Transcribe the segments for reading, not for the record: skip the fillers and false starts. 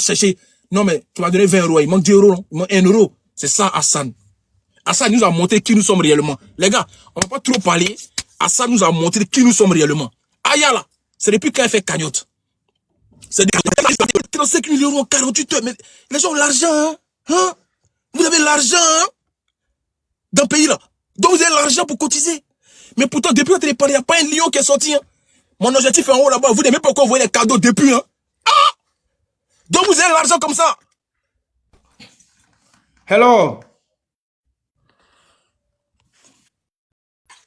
chercher. Non, mais tu m'as donné 20 euros. Il manque 10 euros. Il manque 1 euro. C'est ça, Hassan. Hassan nous a montré qui nous sommes réellement. Les gars, on va pas trop parler. Hassan nous a montré qui nous sommes réellement. Aya là, c'est depuis quand elle fait cagnotte. C'est 35 000 euros en 48 heures. Mais les gens ont l'argent, hein? Hein? Vous avez l'argent, hein? Dans le pays là. Donc vous avez l'argent pour cotiser. Mais pourtant, depuis que vous avez parlé, il n'y a pas un lion qui est sorti, hein? Mon objectif est en haut là-bas. Vous n'aimez pas pourquoi vous voyez les cadeaux depuis, hein? Ah! Donc vous avez l'argent comme ça. Hello.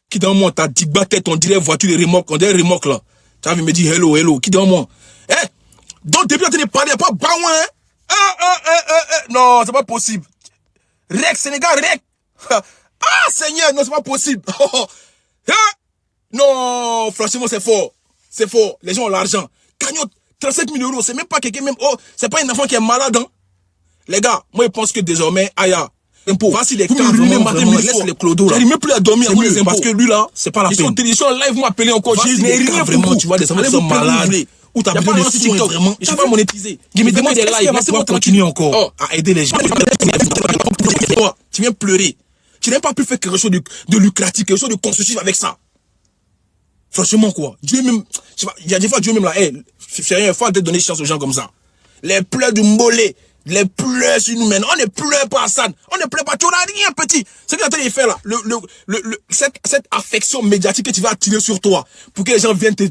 Qui dans moi, t'as dit tête, on dirait voiture de remorque, on dirait remorque là. Tu me dit hello, hello. Qui dans moi? Eh? Donc depuis que tu n'as pas parlé, pas baouin, hein? Non, c'est pas possible. Rec, Sénégal, rec. Ah, Seigneur, non, c'est pas possible. Non, franchement, c'est fort. C'est fort. Les gens ont l'argent. Cagnotte, 35 000 euros. C'est même pas quelqu'un, même. Oh, c'est pas un enfant qui est malade, hein. Les gars, moi, je pense que désormais, Aya, voici les cas, vraiment, laisse les clodos, là. J'arrive même plus à dormir, mieux, parce que lui, là, c'est pas la peine. Ils sont en live, m'appeler encore. J'ai rien vraiment, tu vois, des enfants qui sont malades. Ou t'as besoin de TikTok, vraiment. Je suis pas monétisé. Il me demande des lives, laisse-moi continuer encore. Oh, à aider les gens. Tu viens pleurer. Tu n'as pas pu faire quelque chose de lucratif, quelque chose de constructif avec ça. Franchement, quoi. Dieu même, il y a des fois, Dieu même là, c'est rien, il faut arrêter de donner chance aux gens comme ça. Les pleurs du mollet, les pleurs sur nous, on ne pleure pas, Hassan. On ne pleure pas, tu n'as rien, petit. Ce que tu es en train de faire là, cette affection médiatique que tu vas attirer sur toi, pour que les gens viennent te...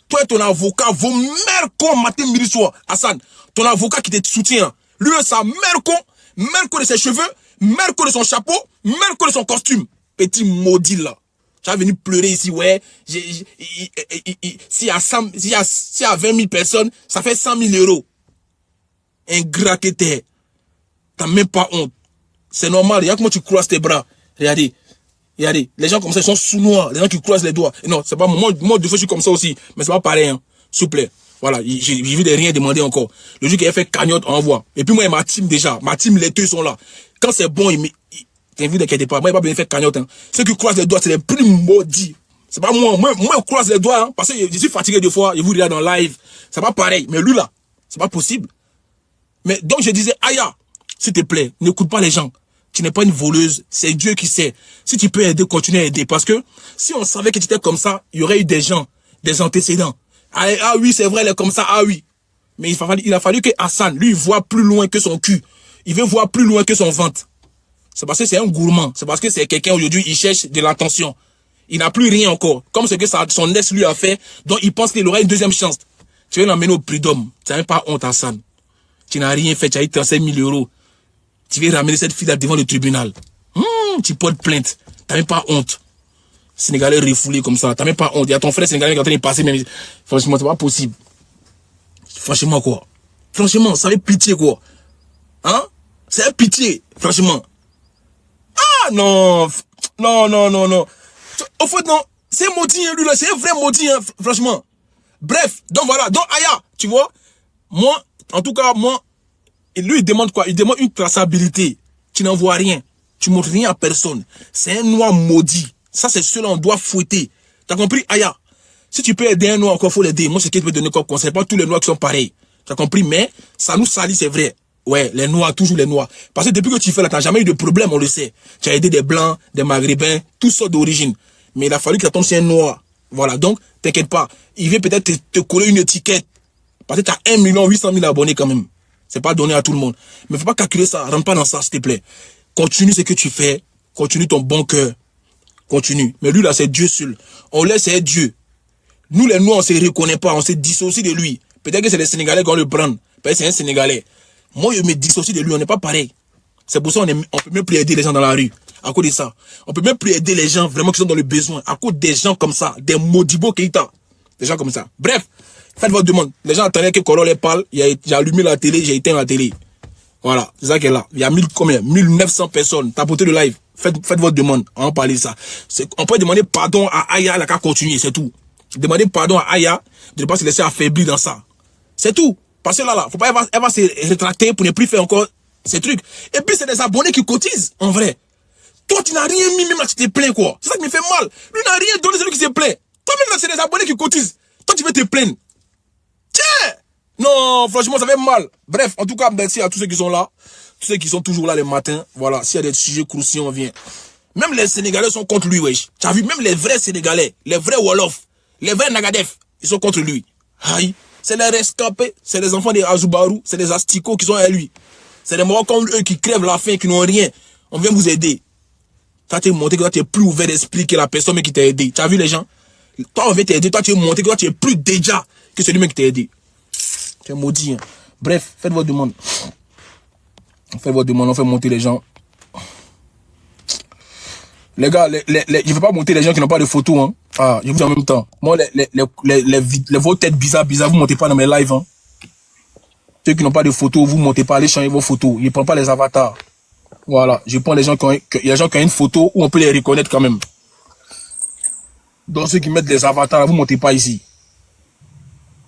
Toi et ton avocat, vos mères cons matin, midi, soir. Hassan, ton avocat qui te soutient, lui, sa mère con de ses cheveux, mère con de son chapeau, mère con de son costume. Petit maudit là. Tu vas venir pleurer ici, ouais. S'il y a 20 000 personnes, ça fait 100 000 euros. Ingrat que t'es. T'as même pas honte. C'est normal. Regarde comment tu croises tes bras. Regardez. Regardez. Les gens comme ça, ils sont sous-noirs. Les gens qui croisent les doigts. Non, c'est pas moi. Moi, deux fois, je suis comme ça aussi. Mais c'est pas pareil, hein. S'il vous plaît. Voilà. J'ai vu de rien demander encore. Le jour qu'il a fait cagnotte, on envoie. Et puis moi, et ma team déjà. Ma team, les deux sont là. Quand c'est bon, t'inquiète, t'inquiète pas. Moi, il n'a pas besoin de faire cagnotte, hein. Ceux qui croisent les doigts, c'est les plus maudits. C'est pas moi. Moi, je croise les doigts, hein. Parce que je suis fatigué des fois. Je vous regarde en live. C'est pas pareil. Mais lui, là, c'est pas possible. Mais donc, je disais, Aya, s'il te plaît, n'écoute pas les gens. Tu n'es pas une voleuse. C'est Dieu qui sait. Si tu peux aider, continue à aider. Parce que si on savait que tu étais comme ça, il y aurait eu des gens, des antécédents. Ah oui, c'est vrai, elle est comme ça. Ah oui. Mais il a fallu que Hassan, lui, voit plus loin que son cul. Il veut voir plus loin que son ventre. C'est parce que c'est un gourmand. C'est parce que c'est quelqu'un aujourd'hui, il cherche de l'attention. Il n'a plus rien encore. Comme ce que son ex lui a fait, donc il pense qu'il aura une deuxième chance. Tu veux l'emmener au prud'homme. Tu n'as même pas honte, Hassan. Tu n'as rien fait, tu as eu 35 000 euros. Tu veux ramener cette fille-là devant le tribunal. Tu portes plainte. Tu n'as même pas honte. Sénégalais refoulé comme ça. Tu n'as même pas honte. Il y a ton frère sénégalais qui est en train de passer. Même... Franchement, c'est pas possible. Franchement, quoi. Franchement, ça fait pitié, quoi. Hein? C'est un pitié, franchement. Ah, non. Non. Au fait, non. C'est un maudit, lui, là. C'est un vrai maudit, hein, franchement. Bref. Donc, voilà. Donc, Aya, tu vois. Moi, en tout cas, moi, lui, il demande quoi? Il demande une traçabilité. Tu n'en vois rien. Tu montres rien à personne. C'est un noir maudit. Ça, c'est cela, on doit fouetter. T'as compris, Aya? Si tu peux aider un noir, encore, faut l'aider. Moi, c'est ce que je peux donner comme conseil. Pas tous les noirs qui sont pareils. T'as compris? Mais, ça nous salit, c'est vrai. Ouais, les noirs, toujours les noirs. Parce que depuis que tu fais là, t'as jamais eu de problème, on le sait. Tu as aidé des blancs, des maghrébins, toutes sortes d'origine. Mais il a fallu que ça tombe sur un noir. Voilà, donc, t'inquiète pas. Il veut peut-être te coller une étiquette. Parce que tu as 1 800 000 abonnés quand même. C'est pas donné à tout le monde. Mais faut pas calculer ça. Rentre pas dans ça, s'il te plaît. Continue ce que tu fais. Continue ton bon cœur. Continue. Mais lui, là, c'est Dieu seul. On laisse être Dieu. Nous, les Noirs, on se reconnaît pas. On se dissocie de lui. Peut-être que c'est les Sénégalais qui vont le prendre. Peut-être que c'est un Sénégalais. Moi, je me dissocie de lui. On n'est pas pareil. C'est pour ça qu'on peut même plus aider les gens dans la rue. À cause de ça. On peut même plus aider les gens vraiment qui sont dans le besoin. À cause des gens comme ça. Des Modibo Keïta. Des gens comme ça. Bref. Faites votre demande. Les gens attendaient que Koro les parle. J'ai allumé la télé, j'ai éteint la télé. Voilà. C'est ça qui est là. Il y a 1900 personnes. Tapotez le live. Faites votre demande. On va parler de ça. On peut demander pardon à Aya, elle a qu'à continuer. C'est tout. Demandez pardon à Aya de ne pas se laisser affaiblir dans ça. C'est tout. Parce que là, faut pas, elle va se rétracter pour ne plus faire encore ces trucs. Et puis, c'est des abonnés qui cotisent, en vrai. Toi, tu n'as rien mis, même là, tu te plains, quoi. C'est ça qui me fait mal. Lui n'a rien donné, c'est lui qui se plaint. Toi, même là, c'est des abonnés qui cotisent. Toi, tu veux te plaindre. Tiens! Non, franchement, ça fait mal. Bref, en tout cas, merci à tous ceux qui sont là. Tous ceux qui sont toujours là les matins. Voilà, s'il y a des sujets croustillants, on vient. Même les Sénégalais sont contre lui, wesh. Tu as vu, même les vrais Sénégalais, les vrais Wolof, les vrais Nagadef, ils sont contre lui. Aïe, c'est les rescapés, c'est les enfants des Azubarou, c'est des Asticots qui sont à lui. C'est des morts comme eux qui crèvent la faim, qui n'ont rien. On vient vous aider. Toi, tu es montré que toi, tu es plus ouvert d'esprit que la personne qui t'a aidé. Tu as vu les gens? Toi, on vient t'aider. Toi, tu es montré que toi, tu es plus déjà que celui qui t'a aidé. Tu es maudit. Hein. Bref, faites votre demande. Faites votre demande, on fait monter les gens. Les gars, je ne vais pas monter les gens qui n'ont pas de photos. Hein. Ah, je vous dis en même temps. Moi, vos têtes bizarres, vous ne montez pas dans mes lives. Hein. Ceux qui n'ont pas de photos, vous ne montez pas, allez changer vos photos. Je ne prends pas les avatars. Voilà, je prends les gens qui ont, il y a des gens qui ont une photo où on peut les reconnaître quand même. Donc ceux qui mettent des avatars, vous ne montez pas ici.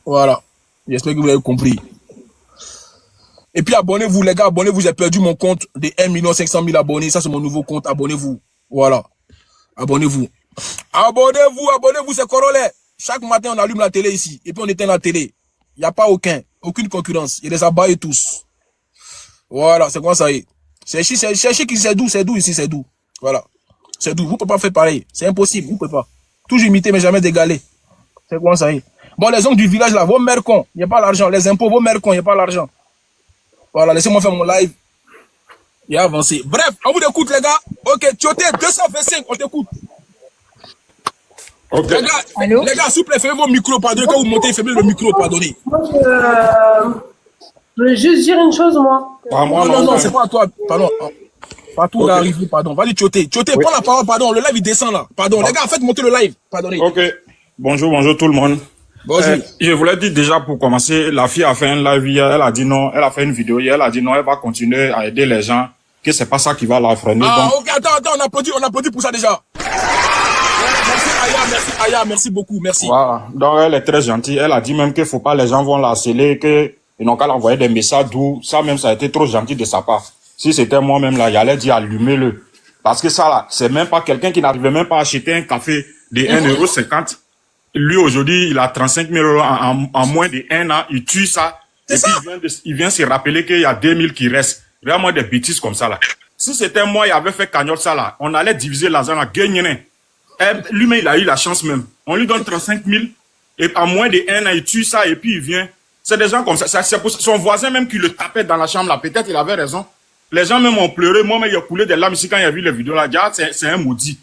Voilà. J'espère que vous avez compris. Et puis abonnez-vous les gars, abonnez-vous, j'ai perdu mon compte de 1 500 000 abonnés. Ça c'est mon nouveau compte, abonnez-vous. Voilà. Abonnez-vous. Abonnez-vous, c'est Corolet. Chaque matin on allume la télé ici. Et puis on éteint la télé. Il n'y a pas aucune concurrence. Il y a des abayés tous. Voilà, c'est quoi ça y est. C'est qui c'est doux ici, c'est doux. Voilà. C'est doux. Vous ne pouvez pas faire pareil. C'est impossible, vous ne pouvez pas. Toujours imiter, mais jamais d'égaler. C'est quoi ça y est. Bon, les gens du village là, vos mères cons, il n'y a pas l'argent. Les impôts, vos mères cons, il n'y a pas l'argent. Voilà, laissez-moi faire mon live. Et avancer. Bref, on vous écoute, les gars. Ok, Tioté, 225, on t'écoute. Ok. Les gars, s'il vous plaît, fermez vos micros, pardonnez. Quand vous montez, fermez le micro, pardonnez. Moi, je voulais juste dire une chose, moi. Non, c'est pas à toi, pardon. Partout okay. Arrivé, pardon. Vas-y, Tioté. Tioté, oui. Prends la parole, pardon. Le live, il descend là. Pardon, les gars, faites monter le live. Pardonnez. Ok. Bonjour tout le monde. Je voulais dire déjà pour commencer, la fille a fait un live hier, elle a dit non, elle a fait une vidéo hier, elle a dit non, elle va continuer à aider les gens, que c'est pas ça qui va la freiner. Ah, donc... ok, attends, on applaudit pour ça déjà. Merci Aya, merci beaucoup, merci. Voilà, donc elle est très gentille, elle a dit même qu'il faut pas, les gens vont la harceler, qu'ils n'ont qu'à l'envoyer des messages doux, ça même ça a été trop gentil de sa part. Si c'était moi-même là, j'allais dire allumez-le. Parce que ça là, c'est même pas quelqu'un qui n'arrivait même pas à acheter un café de 1,50 €. Lui, aujourd'hui, il a 35 000 € en moins d'1 an. Il tue ça. Et puis, il vient se rappeler qu'il y a 2 000 qui restent. Vraiment des bêtises comme ça, là. Si c'était moi, il avait fait cagnotte ça, là. On allait diviser l'argent, là. Gagner. Lui-même, il a eu la chance même. On lui donne 35 000. Et en moins d'1 an, il tue ça. Et puis, il vient. C'est des gens comme ça. C'est pour son voisin même qui le tapait dans la chambre, là. Peut-être il avait raison. Les gens même ont pleuré. Moi-même, il a coulé des larmes ici quand il a vu les vidéos, là. C'est un maudit.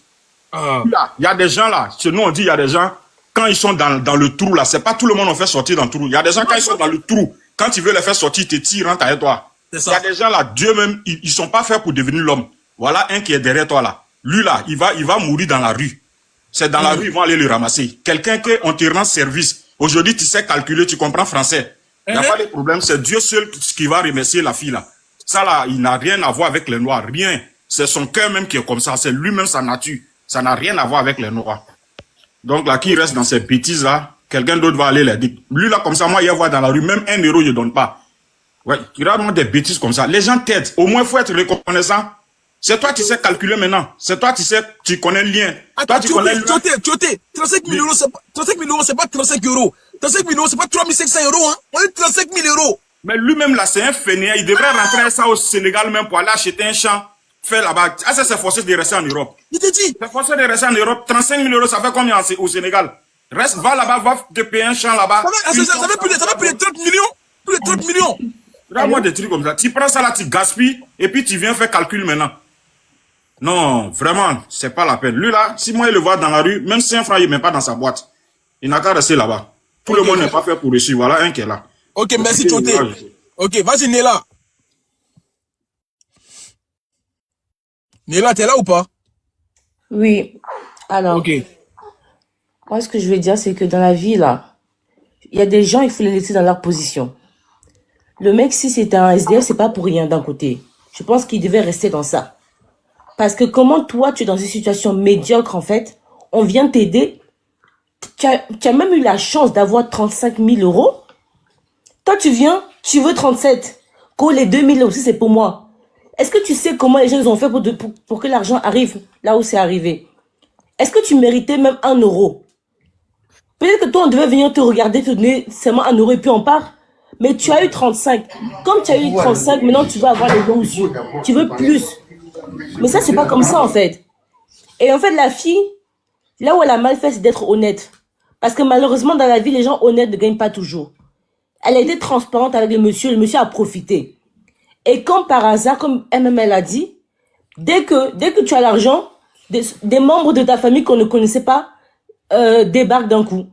Là, il y a des gens, là. Chez nous, on dit, il y a des gens. Quand ils sont dans le trou, là, c'est pas tout le monde on fait sortir dans le trou. Il y a des gens, quand ils sont dans le trou, quand tu veux les faire sortir, ils te tirent, rentrent avec toi. Il y a des gens, là, Dieu même, ils sont pas faits pour devenir l'homme. Voilà un qui est derrière toi, là. Lui, là, il va mourir dans la rue. C'est dans la rue, ils vont aller le ramasser. Quelqu'un on te rend service. Aujourd'hui, tu sais calculer, tu comprends français. Il n'y a pas de problème. C'est Dieu seul qui va remercier la fille, là. Ça, là, il n'a rien à voir avec les noirs. Rien. C'est son cœur même qui est comme ça. C'est lui-même sa nature. Ça n'a rien à voir avec les noirs. Donc là, qui reste dans ces bêtises-là, quelqu'un d'autre va aller les dire. Lui, là, comme ça, moi, il va dans la rue, même 1 €, je donne pas. Ouais, il y a vraiment des bêtises comme ça. Les gens t'aident. Au moins, il faut être reconnaissant. C'est toi qui sais calculer maintenant. C'est toi qui sais, tu connais le lien. Attends, toi, tu connais le lien. 35 000 €, c'est pas 35 €. 35 000 €, c'est pas 3 500 €, hein. On dit 35 000 €. Mais lui-même, là, c'est un fainéant. Il devrait rentrer ça au Sénégal même pour aller acheter un champ. Faire là-bas. Ah, ça, c'est forcé de rester en Europe. Il te dit. C'est forcé de rester en Europe. 35 000 €, ça fait combien au Sénégal? Reste, va là-bas, va te payer un champ là-bas. Ça fait plus de 30 millions. Plus de 30 millions. Regarde-moi des trucs comme ça. Tu prends ça là, tu gaspilles, et puis tu viens faire calcul maintenant. Non, vraiment, c'est pas la peine. Lui là, si moi il le vois dans la rue, même si un franc, il met pas dans sa boîte. Il n'a qu'à rester là-bas. Tout le monde n'est pas fait pour réussir. Voilà un qui est là. Ok, merci Tioté. Ok, vas-y Néla. Néla, t'es là ou pas? Oui. Alors, ok. Moi, ce que je veux dire, c'est que dans la vie, là, il y a des gens, il faut les laisser dans leur position. Le mec, si c'est un SDF, c'est pas pour rien d'un côté. Je pense qu'il devait rester dans ça. Parce que comment toi, tu es dans une situation médiocre, en fait, on vient t'aider. Tu as même eu la chance d'avoir 35 000 €. Toi, tu viens, tu veux 37. Quand les 2 000 aussi, c'est pour moi. Est-ce que tu sais comment les gens ont fait pour que l'argent arrive là où c'est arrivé? Est-ce que tu méritais même 1 €? Peut-être que toi, on devait venir te regarder, te donner seulement 1 € et puis on part. Mais tu as eu 35. Comme tu as eu 35, maintenant tu vas avoir les longs yeux. Tu veux plus. Mais ça, c'est pas comme ça en fait. Et en fait, la fille, là où elle a mal fait, c'est d'être honnête. Parce que malheureusement, dans la vie, les gens honnêtes ne gagnent pas toujours. Elle a été transparente avec le monsieur a profité. Et comme par hasard, comme elle a dit, dès que tu as l'argent, des membres de ta famille qu'on ne connaissait pas débarquent d'un coup.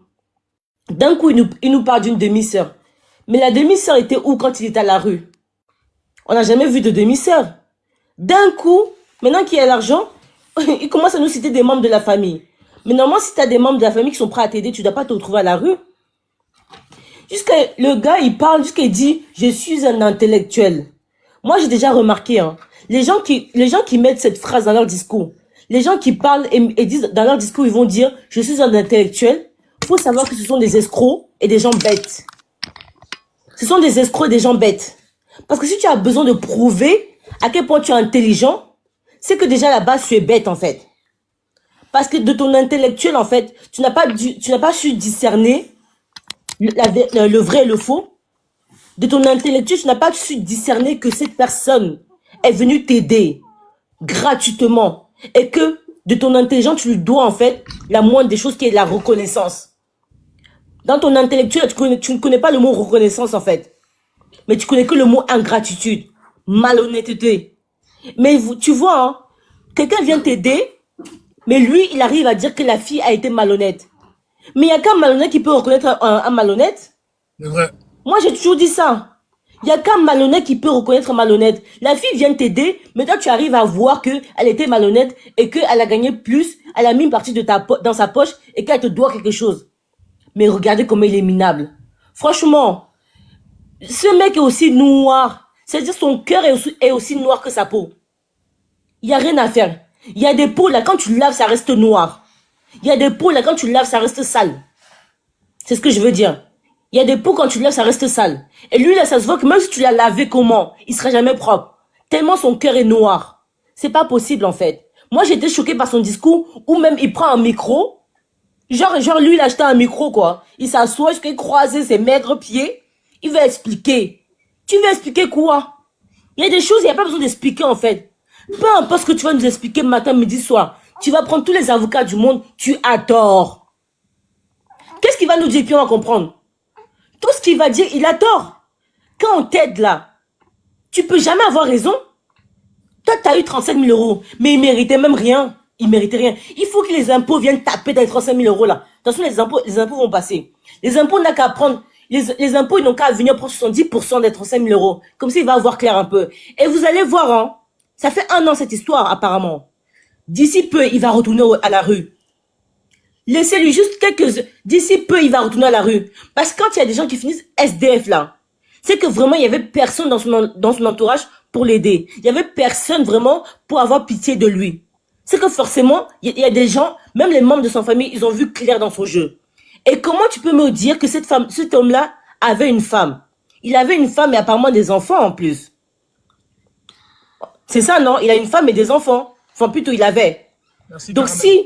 D'un coup, il nous parle d'une demi-sœur. Mais la demi-sœur était où quand il était à la rue? On n'a jamais vu de demi-sœur. D'un coup, maintenant qu'il y a l'argent, il commence à nous citer des membres de la famille. Mais normalement, si tu as des membres de la famille qui sont prêts à t'aider, tu ne dois pas te retrouver à la rue. Jusqu'à le gars, il parle, jusqu'à il dit, je suis un intellectuel. Moi, j'ai déjà remarqué, hein, les gens qui mettent cette phrase dans leur discours, les gens qui parlent et disent dans leur discours, ils vont dire, je suis un intellectuel. Il faut savoir que ce sont des escrocs et des gens bêtes. Ce sont des escrocs et des gens bêtes. Parce que si tu as besoin de prouver à quel point tu es intelligent, c'est que déjà à la base, tu es bête, en fait. Parce que de ton intellectuel, en fait, tu n'as pas su discerner le vrai et le faux. De ton intellectuel, tu n'as pas su discerner que cette personne est venue t'aider gratuitement. Et que de ton intelligence, tu lui dois, en fait, la moindre des choses qui est la reconnaissance. Dans ton intellectuel, tu ne connais pas le mot reconnaissance, en fait. Mais tu connais que le mot ingratitude, malhonnêteté. Mais tu vois, hein, quelqu'un vient t'aider, mais lui, il arrive à dire que la fille a été malhonnête. Mais il n'y a qu'un malhonnête qui peut reconnaître un malhonnête. C'est vrai. Moi, j'ai toujours dit ça. Il n'y a qu'un malhonnête qui peut reconnaître un malhonnête. La fille vient t'aider, mais toi, tu arrives à voir qu'elle était malhonnête et qu'elle a gagné plus, elle a mis une partie dans sa poche et qu'elle te doit quelque chose. Mais regardez comment il est minable. Franchement, ce mec est aussi noir. C'est-à-dire son cœur est aussi noir que sa peau. Il n'y a rien à faire. Il y a des peaux là, quand tu laves, ça reste noir. Il y a des peaux là, quand tu laves, ça reste sale. C'est ce que je veux dire. Il y a des peaux, quand tu laves, ça reste sale. Et lui là, ça se voit que même si tu l'as lavé comment, il sera jamais propre. Tellement son cœur est noir. C'est pas possible en fait. Moi, j'étais choquée par son discours où même il prend un micro. Genre lui, il a acheté un micro quoi. Il s'assoit jusqu'à croiser ses maigres pieds. Il veut expliquer. Tu veux expliquer quoi? Il y a des choses, il n'y a pas besoin d'expliquer en fait. Peu importe ce que tu vas nous expliquer matin, midi, soir. Tu vas prendre tous les avocats du monde, tu as tort. Qu'est-ce qu'il va nous dire puis on va comprendre? Tout ce qu'il va dire, il a tort. Quand on t'aide là, tu peux jamais avoir raison. Toi, tu as eu 35 000 euros, mais il méritait même rien. Il méritait rien. Il faut que les impôts viennent taper dans les 35 000 euros là. De toute façon, les impôts vont passer. Les impôts n'a qu'à prendre, les impôts, ils n'ont qu'à venir prendre 70% des 35 000 euros. Comme ça, il va avoir clair un peu. Et vous allez voir, hein. Ça fait 1 an cette histoire, apparemment. D'ici peu, il va retourner à la rue. Laissez-lui juste D'ici peu, il va retourner à la rue. Parce que quand il y a des gens qui finissent SDF là, c'est que vraiment, il y avait personne dans son entourage pour l'aider. Il y avait personne vraiment pour avoir pitié de lui. C'est que forcément, il y a des gens, même les membres de son famille, ils ont vu clair dans son jeu. Et comment tu peux me dire que cet homme-là avait une femme? Il avait une femme et apparemment des enfants en plus. C'est ça, non? Il a une femme et des enfants. Enfin, plutôt, il avait. Merci, donc, Caramel.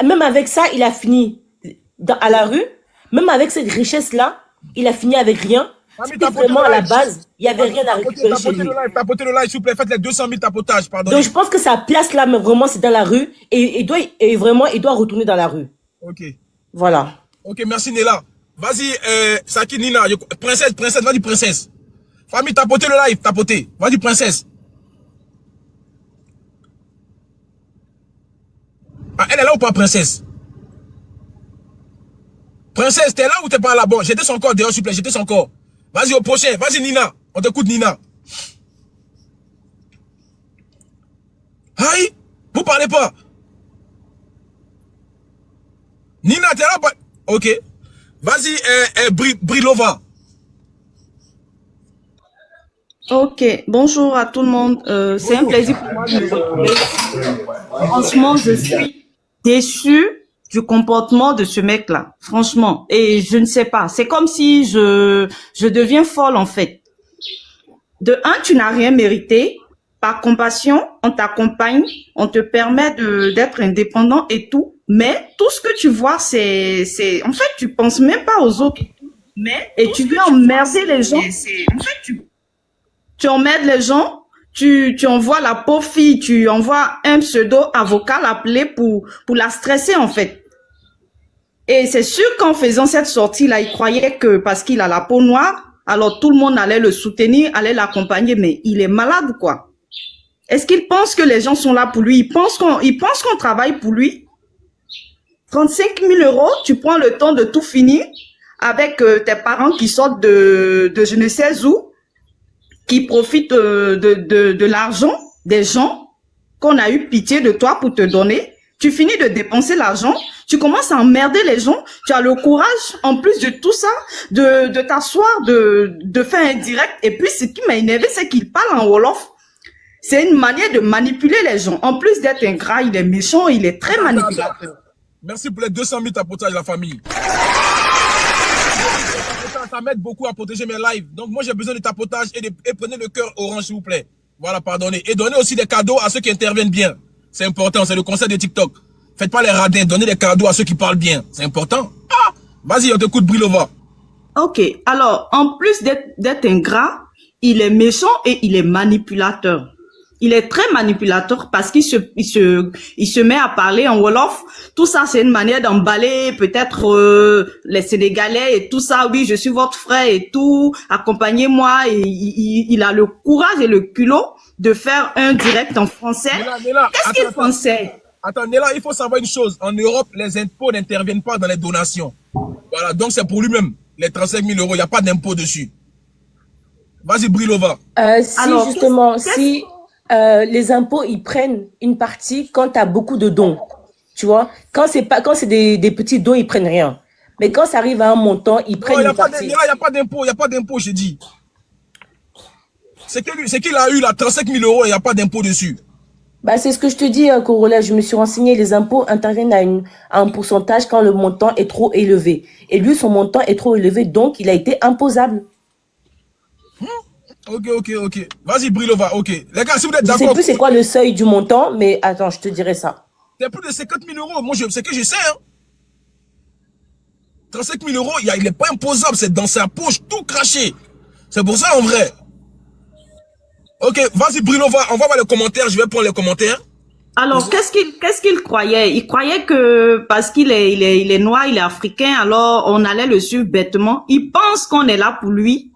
même avec ça, il a fini à la rue, même avec cette richesse-là, il a fini avec rien. C'était vraiment à la base, il n'y avait rien à récupérer chez lui. Tapotez le live, s'il vous plaît. Faites les 200 000 tapotages, pardon. Donc, je pense que sa place là, mais vraiment, c'est dans la rue. Et il doit retourner dans la rue. Ok. Voilà. Ok, merci Nela. Vas-y, Saki Nina. Princesse, vas-y, princesse. Famille, tapotez le live, tapotez. Vas-y, princesse. Ah, elle est là ou pas, princesse? Princesse, t'es là ou t'es pas là? Bon, j'étais son corps dehors, s'il vous plaît, j'étais son corps. Vas-y, au prochain. Vas-y, Nina. On t'écoute, Nina. Aïe, vous parlez pas. Nina, t'es là ou pas? Ok. Vas-y, Brilova. Ok, bonjour à tout le monde. C'est un plaisir pour moi de vous retrouver. Franchement, je suis déçue du comportement de ce mec-là. Franchement. Et je ne sais pas. C'est comme si je deviens folle, en fait. De un, tu n'as rien mérité. Par compassion, on t'accompagne, on te permet d'être indépendant et tout. Mais tout ce que tu vois, en fait, tu penses même pas aux autres. et tu viens emmerder les gens. En fait, tu emmerdes les gens, tu envoies la pauvre fille, tu envoies un pseudo-avocat l'appeler pour la stresser, en fait. Et c'est sûr qu'en faisant cette sortie-là, il croyait que parce qu'il a la peau noire, alors tout le monde allait le soutenir, allait l'accompagner, mais il est malade, quoi. Est-ce qu'il pense que les gens sont là pour lui? Il pense qu'on travaille pour lui? 35 000 euros, tu prends le temps de tout finir avec tes parents qui sortent de je ne sais où, qui profitent de l'argent des gens qu'on a eu pitié de toi pour te donner. Tu finis de dépenser l'argent, tu commences à emmerder les gens, tu as le courage, en plus de tout ça, de t'asseoir, de faire un direct. Et puis, ce qui m'a énervé, c'est qu'il parle en Wolof. C'est une manière de manipuler les gens. En plus d'être ingrat, il est méchant, il est très manipulateur. Merci pour les 200 000 tapotages, la famille. Ça m'aide beaucoup à protéger mes lives. Donc, moi, j'ai besoin de tapotage et prenez le cœur orange, s'il vous plaît. Voilà, pardonnez. Et donnez aussi des cadeaux à ceux qui interviennent bien. C'est important, c'est le conseil de TikTok. Faites pas les radins, donnez des cadeaux à ceux qui parlent bien. C'est important. Ah, vas-y, on t'écoute, Brilova. Ok, alors, en plus d'être ingrat, il est méchant et il est manipulateur. Il est très manipulateur parce qu'il se met à parler en Wolof. Tout ça, c'est une manière d'emballer peut-être les Sénégalais et tout ça. Oui, je suis votre frère et tout. Accompagnez-moi. Et il a le courage et le culot de faire un direct en français. Qu'est-ce qu'il pensait? Attends, Néla, il faut savoir une chose. En Europe, les impôts n'interviennent pas dans les donations. Voilà, donc c'est pour lui-même. Les 35 000 euros, il n'y a pas d'impôt dessus. Vas-y, Brilova. Alors, justement, si... les impôts, ils prennent une partie quand tu as beaucoup de dons. Tu vois, quand c'est des petits dons, ils prennent rien. Mais quand ça arrive à un montant, ils prennent une partie. Il n'y a pas d'impôt, j'ai dit. C'est qu'il a eu là 35 000 euros et il n'y a pas d'impôt dessus. Bah, c'est ce que je te dis, Corolla. Je me suis renseigné. Les impôts interviennent à un pourcentage quand le montant est trop élevé. Et lui, son montant est trop élevé, donc il a été imposable. Ok. Vas-y, Brilova, ok. Les gars, si vous êtes d'accord... Je sais plus c'est quoi le seuil du montant, mais attends, je te dirai ça. C'est plus de 50 000 euros. Moi, c'est que je sais, hein. 35 000 euros, il n'est pas imposable. C'est dans sa poche, tout craché. C'est pour ça, en vrai. Ok, vas-y, Brilova, on va voir les commentaires. Je vais prendre les commentaires. Alors, qu'est-ce qu'il croyait? Il croyait que parce qu'il est noir, il est africain, alors on allait le suivre bêtement. Il pense qu'on est là pour lui.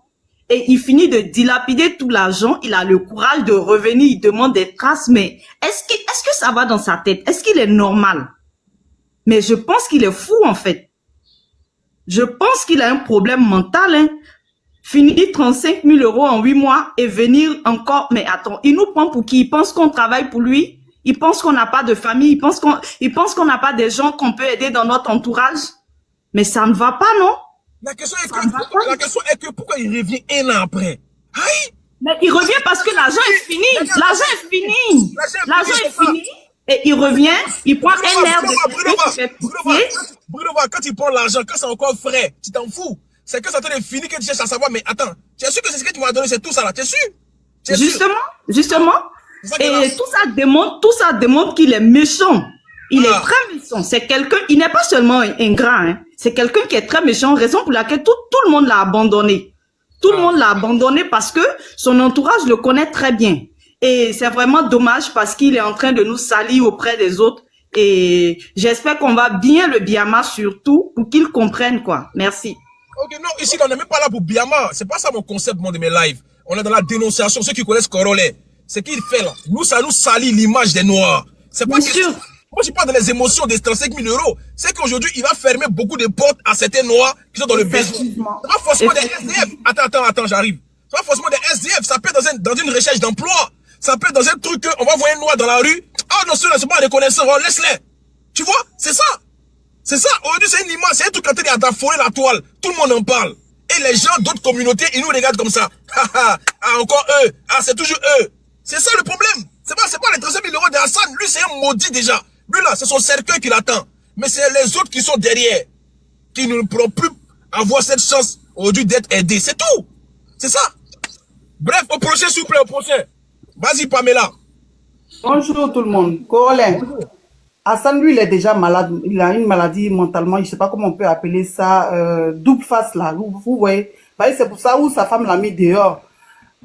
Et il finit de dilapider tout l'argent. Il a le courage de revenir. Il demande des traces. Mais est-ce que ça va dans sa tête? Est-ce qu'il est normal? Mais je pense qu'il est fou, en fait. Je pense qu'il a un problème mental, hein. Finir 35 000 euros en 8 mois et venir encore. Mais attends, il nous prend pour qui? Il pense qu'on travaille pour lui? Il pense qu'on n'a pas de famille? Il pense qu'on n'a pas des gens qu'on peut aider dans notre entourage? Mais ça ne va pas, non? La question est que pourquoi il revient un an après? Aïe! Mais il revient parce que l'argent est fini. L'argent est fini. L'argent est fini. Et il revient, il prend un air de... Brilova, quand il prend l'argent, quand c'est encore frais, tu t'en fous. C'est que ça t'est fini que tu cherches à savoir, mais attends, tu es sûr que c'est ce que tu m'as donné, c'est tout ça là, tu es sûr? Justement. Et tout ça démontre qu'il est méchant. Il est très méchant. C'est quelqu'un, il n'est pas seulement ingrat, hein. C'est quelqu'un qui est très méchant, raison pour laquelle tout le monde l'a abandonné. Tout le monde l'a abandonné parce que son entourage le connaît très bien. Et c'est vraiment dommage parce qu'il est en train de nous salir auprès des autres. Et j'espère qu'on va bien le Biama surtout pour qu'il comprenne, quoi. Merci. Ok, non, ici, on n'est même pas là pour Biama. C'est pas ça mon concept, de mes lives. On est dans la dénonciation. Ceux qui connaissent Corolais, c'est qu'il fait là. Nous, ça nous salit l'image des Noirs. C'est pas sûr. Moi, je suis pas dans les émotions des 35 000 euros. C'est qu'aujourd'hui, il va fermer beaucoup de portes à certains Noirs qui sont dans le besoin. C'est pas forcément des SDF. Attends, j'arrive. C'est pas forcément des SDF. Ça peut être dans une recherche d'emploi. Ça peut être dans un truc on va voir un Noir dans la rue. Ah non, ceux-là, c'est pas reconnaissant. Oh, laisse-les. Tu vois? C'est ça. C'est ça. Aujourd'hui, c'est une image. C'est un truc en train d'affoler la toile. Tout le monde en parle. Et les gens d'autres communautés, ils nous regardent comme ça. Ah, encore eux. Ah, c'est toujours eux. C'est ça le problème. C'est pas les 35 000 euros de Hassan. Lui, c'est un maudit déjà. Lui là, c'est son cercueil qui l'attend. Mais c'est les autres qui sont derrière, qui ne pourront plus avoir cette chance aujourd'hui d'être aidés. C'est tout. C'est ça. Bref, au prochain, s'il vous plaît, au prochain. Vas-y, Pamela. Bonjour tout le monde. Corolin. Hassan, lui, il est déjà malade. Il a une maladie mentalement, je ne sais pas comment on peut appeler ça, double face là. Vous voyez. Bah, c'est pour ça où sa femme l'a mis dehors.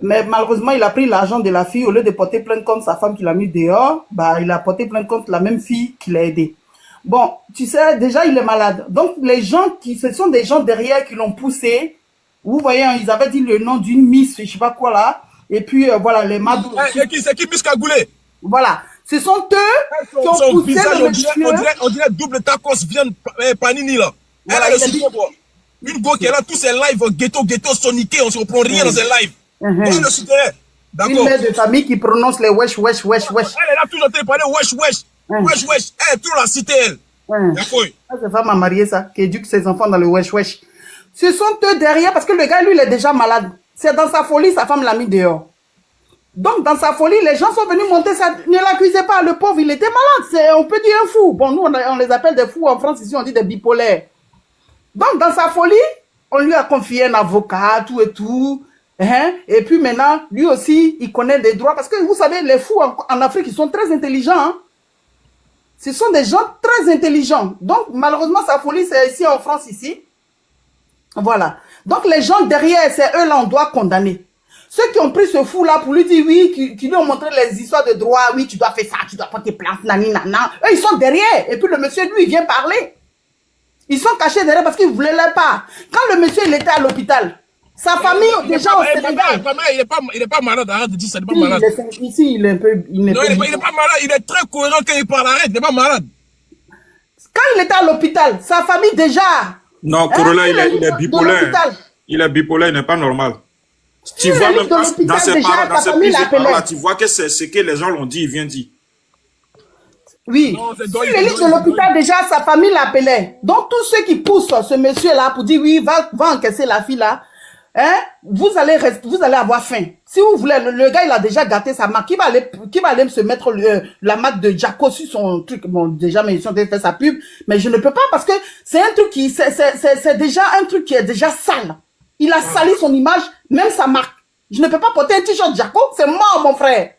Mais malheureusement, il a pris l'argent de la fille. Au lieu de porter plainte contre sa femme qui l'a mis dehors, bah, il a porté plainte contre la même fille qui l'a aidé. Bon, tu sais, déjà, il est malade. Donc, les gens ce sont des gens derrière qui l'ont poussé. Vous voyez, hein, ils avaient dit le nom d'une Miss, je sais pas quoi là. Et puis, voilà, les Madou. C'est qui Miss Cagoulé? Voilà. Ce sont eux qui ont Son poussé visage, le monsieur. on dirait double tacos viande panini là. Voilà, Elle a le soutien, quoi. Une go qui est là, tous ses lives ghetto soniqués, on se reprend rien dans ses lives. Elle le soutient. Une D'accord. mère de famille qui prononce les wesh, wesh, wesh, wesh. Elle est là toujours en train de parler wesh, wesh. Wesh, wesh. Elle est toujours la cité, elle. D'accord. Sa femme a marié ça, qui éduque ses enfants dans le wesh, wesh. Ce sont eux derrière, parce que le gars, lui, il est déjà malade. C'est dans sa folie, sa femme l'a mis dehors. Donc, dans sa folie, les gens sont venus monter ça. Ne l'accusez pas, le pauvre, il était malade. On peut dire un fou. Bon, nous, on les appelle des fous en France, ici, on dit des bipolaires. Donc, dans sa folie, on lui a confié un avocat, tout et tout. Hein? Et puis maintenant, lui aussi, il connaît des droits. Parce que vous savez, les fous en Afrique, ils sont très intelligents. Hein? Ce sont des gens très intelligents. Donc, malheureusement, sa folie, c'est ici en France, ici. Voilà. Donc, les gens derrière, c'est eux-là, on doit condamner. Ceux qui ont pris ce fou-là pour lui dire oui, qui lui ont montré les histoires de droit, oui, tu dois faire ça, tu dois porter plainte, nani, nana. Eux, ils sont derrière. Et puis, le monsieur, lui, il vient parler. Ils sont cachés derrière parce qu'ils ne voulaient pas. Quand le monsieur, il était à l'hôpital, sa famille, déjà au Sénégal. Il n'est pas malade, arrête de dire ça, il n'est pas malade. Ici, il est un peu. Non, il n'est pas malade, il est très cohérent quand il parle, arrête, il n'est pas malade. Quand il était à l'hôpital, sa famille, déjà. Non, Corolla, il est bipolaire. Il est bipolaire, il n'est pas normal. Tu vois même dans ses paroles, dans ses prises de parole, tu vois que c'est ce que les gens l'ont dit, il vient dire. Oui. Si l'élite de l'hôpital, déjà, sa famille l'appelait. Donc, tous ceux qui poussent ce monsieur-là pour dire oui, va encaisser la fille là, hein, vous allez avoir faim. Si vous voulez, le gars, il a déjà gâté sa marque. Qui va aller se mettre la marque de Jaco sur son truc? Bon, déjà, mais ils ont fait sa pub. Mais je ne peux pas parce que c'est un truc c'est déjà un truc qui est déjà sale. Il a sali son image, même sa marque. Je ne peux pas porter un t-shirt Jaco. C'est mort, mon frère.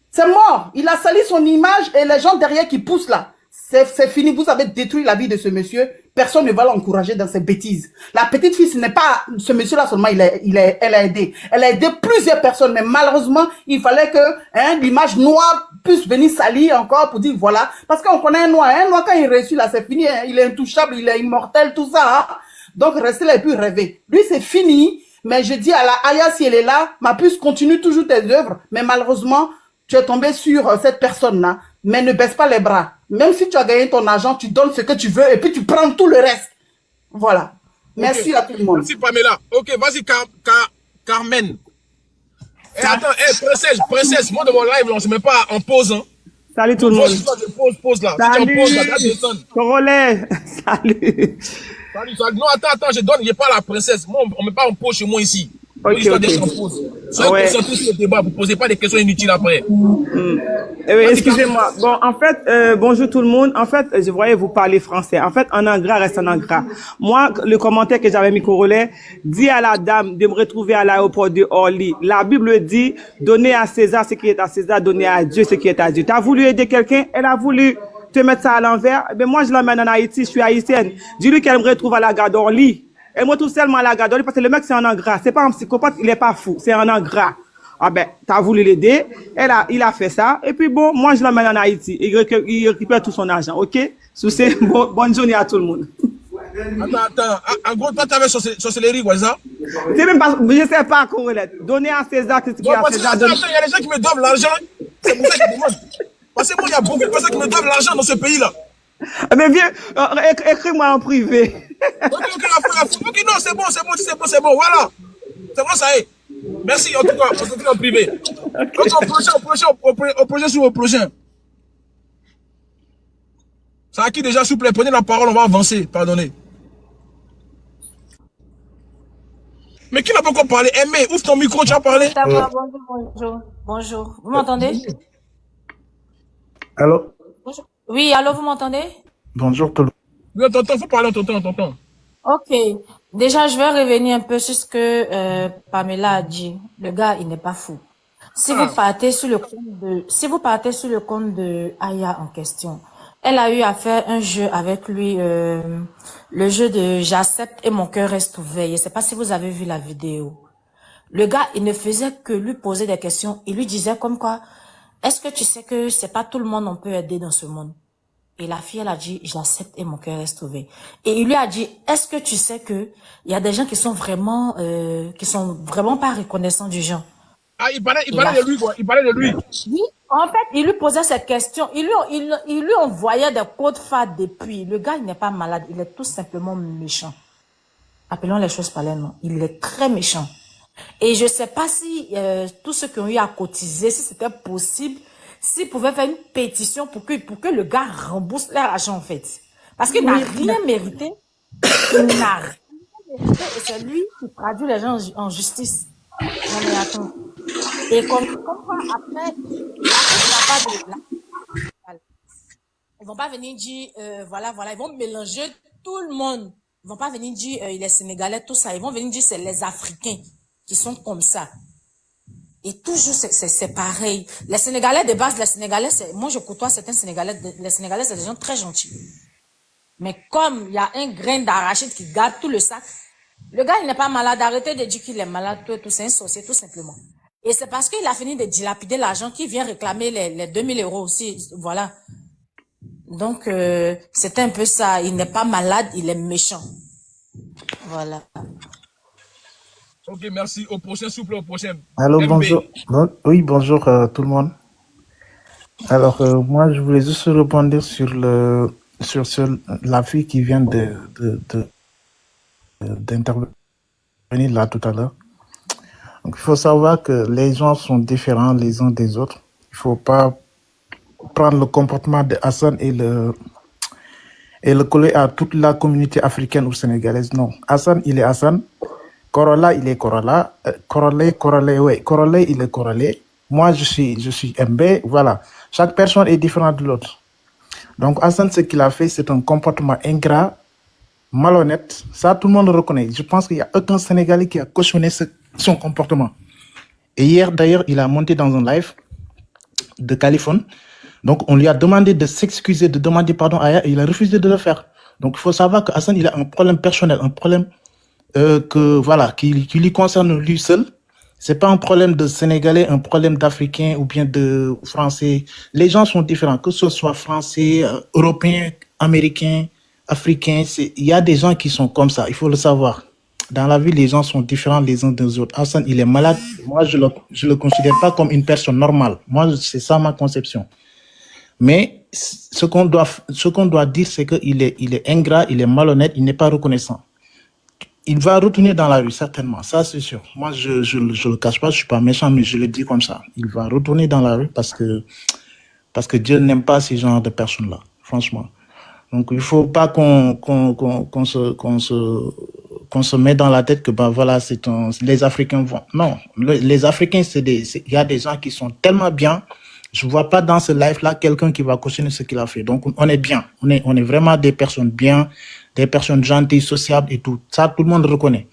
C'est mort. Il a sali son image et les gens derrière qui poussent là. C'est fini. Vous avez détruit la vie de ce monsieur. Personne ne va l'encourager dans ses bêtises. La petite fille, ce n'est pas ce monsieur-là seulement. Elle a aidé. Elle a aidé plusieurs personnes. Mais malheureusement, il fallait que l'image noire puisse venir salir encore pour dire voilà. Parce qu'on connaît un noir. Un noir, quand il réussit là, c'est fini. Hein. Il est intouchable, il est immortel, tout ça. Hein. Donc, restez là et puis rêver. Lui, c'est fini. Mais je dis à la Aya, si elle est là, ma puce, continue toujours tes œuvres. Mais malheureusement, tu es tombé sur cette personne-là. Mais ne baisse pas les bras. Même si tu as gagné ton argent, tu donnes ce que tu veux et puis tu prends tout le reste. Voilà. Merci à tout le monde. Merci Pamela. Ok, vas-y Carmen. Eh, attends, princesse, moi de mon live, on ne se met pas en pause. Hein. Salut tout le monde. Pause là. Salut. Corolla. Salut. Non, attends, je donne, il n'y a pas la princesse. Moi, on ne met pas en pause chez moi ici. Ok. Soyez concentrés sur le débat, vous ne posez pas des questions inutiles après. Excusez-moi. Bon, en fait, bonjour tout le monde. En fait, je voyais vous parler français. En fait, en angras reste en angras. Moi, le commentaire que j'avais mis Corolla, dit à la dame de me retrouver à l'aéroport de Orly. La Bible dit, donnez à César ce qui est à César, donnez à Dieu ce qui est à Dieu. Tu as voulu aider quelqu'un, elle a voulu te mettre ça à l'envers. Mais moi, je l'emmène en Haïti, je suis haïtienne. Dis-lui qu'elle me retrouve à la gare d'Orly. Elle me retrouve seulement à la gare d'Orly parce que le mec, c'est un ingrat. C'est pas un psychopathe, il est pas fou. C'est un ingrat. Ah ben, t'as voulu l'aider. Il a fait ça. Et puis bon, moi, je l'emmène en Haïti. Il récupère tout son argent. OK? Sous bonne journée à tout le monde. Attends. En gros, toi, t'avais sorcellerie, quoi, ça? C'est même pas, je sais pas, Corolette. Donner à César ce qui est à César. Attends, il y a des gens qui me doivent l'argent. C'est pour ça que je demande. Parce que moi, il y a beaucoup de personnes qui me doivent l'argent dans ce pays-là. Mais viens, écris-moi en privé. Ok, non, c'est bon, voilà. C'est bon, ça y est. Merci, en tout cas, on s'occupe en privé. Donc, au prochain. C'est à qui déjà, s'il vous plaît, prenez la parole, on va avancer, pardonnez. Mais qui n'a pas encore parlé? Aimé, ouvre ton micro, tu as parlé. Bonjour. Vous m'entendez? Allô? Oui, allô, vous m'entendez? Bonjour tout le monde. Oui, on t'entend, faut parler, on t'entend. Ok. Déjà, je vais revenir un peu sur ce que Pamela a dit. Le gars, il n'est pas fou. Si vous partez sur le compte de Aya en question, elle a eu à faire un jeu avec lui, le jeu de j'accepte et mon cœur reste ouvert. Je ne sais pas si vous avez vu la vidéo. Le gars, il ne faisait que lui poser des questions. Il lui disait comme quoi, est-ce que tu sais que c'est pas tout le monde on peut aider dans ce monde? Et la fille, elle a dit, j'accepte et mon cœur reste ouvert. Et il lui a dit, est-ce que tu sais que il y a des gens qui sont vraiment pas reconnaissants du genre? Ah, il parlait de lui, quoi. Il parlait de lui. Oui, en fait, il lui posait ces questions. Il lui envoyait des codes fades depuis. Le gars, il n'est pas malade. Il est tout simplement méchant. Appelons les choses par les noms. Il est très méchant. Et je sais pas si tous ceux qui ont eu à cotiser, si c'était possible, s'ils pouvaient faire une pétition pour que le gars rembourse leur argent, en fait. Parce qu'il n'a rien mérité. Il n'a rien mérité. Et c'est lui qui traduit les gens en justice. Non mais attends. Et comme quoi, après, ils vont pas venir dire, voilà, ils vont mélanger tout le monde. Ils vont pas venir dire, il est sénégalais, tout ça. Ils vont venir dire, c'est les Africains qui sont comme ça. Et toujours, c'est pareil. Les Sénégalais, de base, moi, je côtoie certains Sénégalais, les Sénégalais, c'est des gens très gentils. Mais comme il y a un grain d'arachide qui garde tout le sac, le gars, il n'est pas malade. Arrêtez de dire qu'il est malade, tout, c'est un sorcier, tout simplement. Et c'est parce qu'il a fini de dilapider l'argent qu'il vient réclamer les 2000 € aussi. Voilà. Donc, c'est un peu ça. Il n'est pas malade, il est méchant. Voilà. Ok, merci. Au prochain, s'il vous plaît, au prochain. Allô, MB. bonjour. Oui, bonjour tout le monde. Alors, moi, je voulais juste rebondir sur la fille qui vient d'intervenir là tout à l'heure. Donc, il faut savoir que les gens sont différents les uns des autres. Il faut pas prendre le comportement de Hassan et le coller à toute la communauté africaine ou sénégalaise. Non, Hassan, il est Hassan. Corolla, il est Corolla. Corolé, il est Corolé. Moi, je suis MB. Voilà. Chaque personne est différente de l'autre. Donc, Hassan, ce qu'il a fait, c'est un comportement ingrat, malhonnête. Ça, tout le monde le reconnaît. Je pense qu'il n'y a aucun Sénégalais qui a cautionné son comportement. Et hier, d'ailleurs, il a monté dans un live de Californie. Donc, on lui a demandé de s'excuser, de demander pardon à Aya, et il a refusé de le faire. Donc, il faut savoir que Hassan, il a un problème personnel, un problème qui lui concerne lui seul. C'est pas un problème de Sénégalais, un problème d'Africain ou bien de Français. Les gens sont différents, que ce soit Français, Européens, Américains, Africains. Il y a des gens qui sont comme ça, il faut le savoir. Dans la vie, les gens sont différents les uns des autres. Hassan, il est malade. Moi, je le considère pas comme une personne normale. Moi, c'est ça ma conception. Mais ce qu'on doit dire, c'est qu'il est ingrat, il est malhonnête, il n'est pas reconnaissant. Il va retourner dans la rue, certainement. Ça, c'est sûr. Moi, je le cache pas, je suis pas méchant, mais je le dis comme ça. Il va retourner dans la rue parce que Dieu n'aime pas ces genres de personnes-là, franchement. Donc, il faut pas qu'on se met dans la tête que, voilà, les Africains vont. Non, les Africains, il y a des gens qui sont tellement bien. Je vois pas dans ce live-là quelqu'un qui va cautionner ce qu'il a fait. Donc, on est bien. On est vraiment des personnes bien, des personnes gentilles, sociables et tout. Ça, tout le monde reconnaît.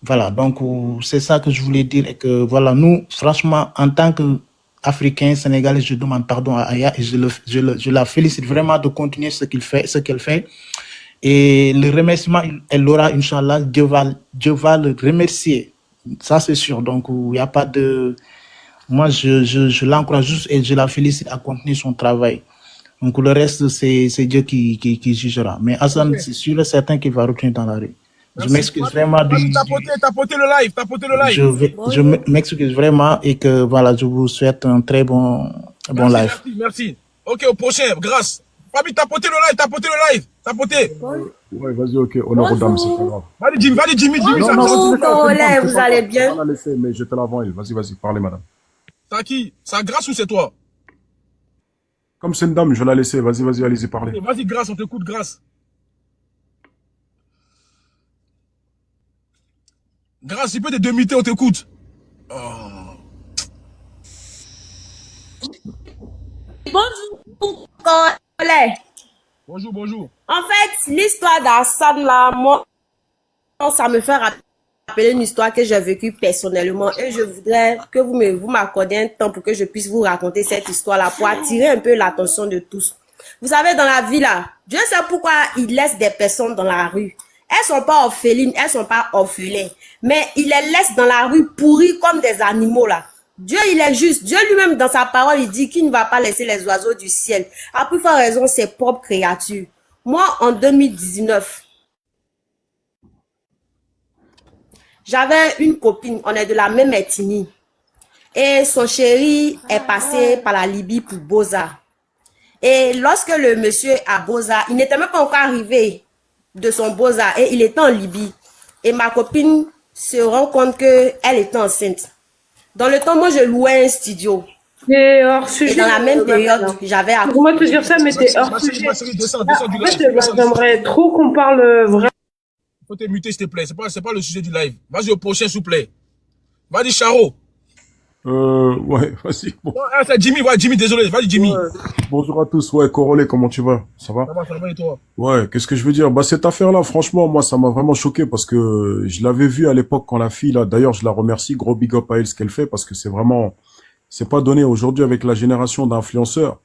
Voilà. Donc, c'est ça que je voulais dire. Et que, voilà, nous, franchement, en tant qu'Africains, Sénégalais, je demande pardon à Aya et je la félicite vraiment de continuer ce qu'elle fait. Et le remerciement, elle l'aura, Inch'Allah. Dieu va le remercier. Ça, c'est sûr. Donc, il n'y a pas de... Moi, je l'encourage juste et je la félicite à continuer son travail. Donc, le reste, c'est Dieu qui jugera. Mais Hassan, c'est sûr et certain qu'il va retourner dans la rue. Merci. Je m'excuse vraiment T'as poté le live. Je m'excuse vraiment et que, voilà, je vous souhaite un très bon live. Merci. Ok, au prochain, grâce. Fabi, t'as poté le live. T'as poté. Ouais, vas-y, ok, honneur aux dames, c'est pas grave. Vas-y, Jimmy. Bonjour, Congolais, vous allez bien? On l'a laissé, mais je te l'avance. Vas-y, parlez, madame. C'est qui? C'est grâce ou c'est toi? Comme c'est une dame, je vais la laisser. Vas-y, allez-y, parlez. Vas-y, grâce, on t'écoute, grâce. Grâce, il peut te demi-ter, on t'écoute. Oh. Bonjour, Congolais. Bonjour. En fait, l'histoire d'Hassan, là, moi, ça me fait rappeler rappeler une histoire que j'ai vécue personnellement et je voudrais que vous m'accordiez un temps pour que je puisse vous raconter cette histoire-là pour attirer un peu l'attention de tous. Vous savez, dans la vie là, Dieu sait pourquoi il laisse des personnes dans la rue. Elles sont pas orphelines, elles sont pas orphelines, mais il les laisse dans la rue pourries comme des animaux là. Dieu, il est juste. Dieu lui-même, dans sa parole, il dit qu'il ne va pas laisser les oiseaux du ciel. À plus forte raison, ses propres créatures. Moi, en 2019, j'avais une copine, on est de la même ethnie. Et son chéri est passé par la Libye pour Beaux-Arts. Et lorsque le monsieur à Beaux-Arts, il n'était même pas encore arrivé de son Beaux-Arts et il était en Libye. Et ma copine se rend compte qu'elle était enceinte. Dans le temps, moi, je louais un studio. Et hors sujet. Et dans la même période, j'avais... Comment te dire ça, mais t'es hors sujet. En fait, j'aimerais trop qu'on parle vraiment. Faut te muter, s'il te plaît. C'est pas le sujet du live. Vas-y au prochain, s'il vous plaît. Vas-y, Charo. Ouais, vas-y. Bon. C'est Jimmy, ouais, Jimmy, désolé. Vas-y, Jimmy. Ouais. Bonjour à tous. Ouais, Corolé, comment tu vas? Ça va? Ça va, et toi? Ouais, qu'est-ce que je veux dire? Bah, cette affaire-là, franchement, moi, ça m'a vraiment choqué parce que je l'avais vue à l'époque quand la fille, là, d'ailleurs, je la remercie, gros big up à elle, ce qu'elle fait, parce que c'est vraiment, c'est pas donné aujourd'hui avec la génération d'influenceurs.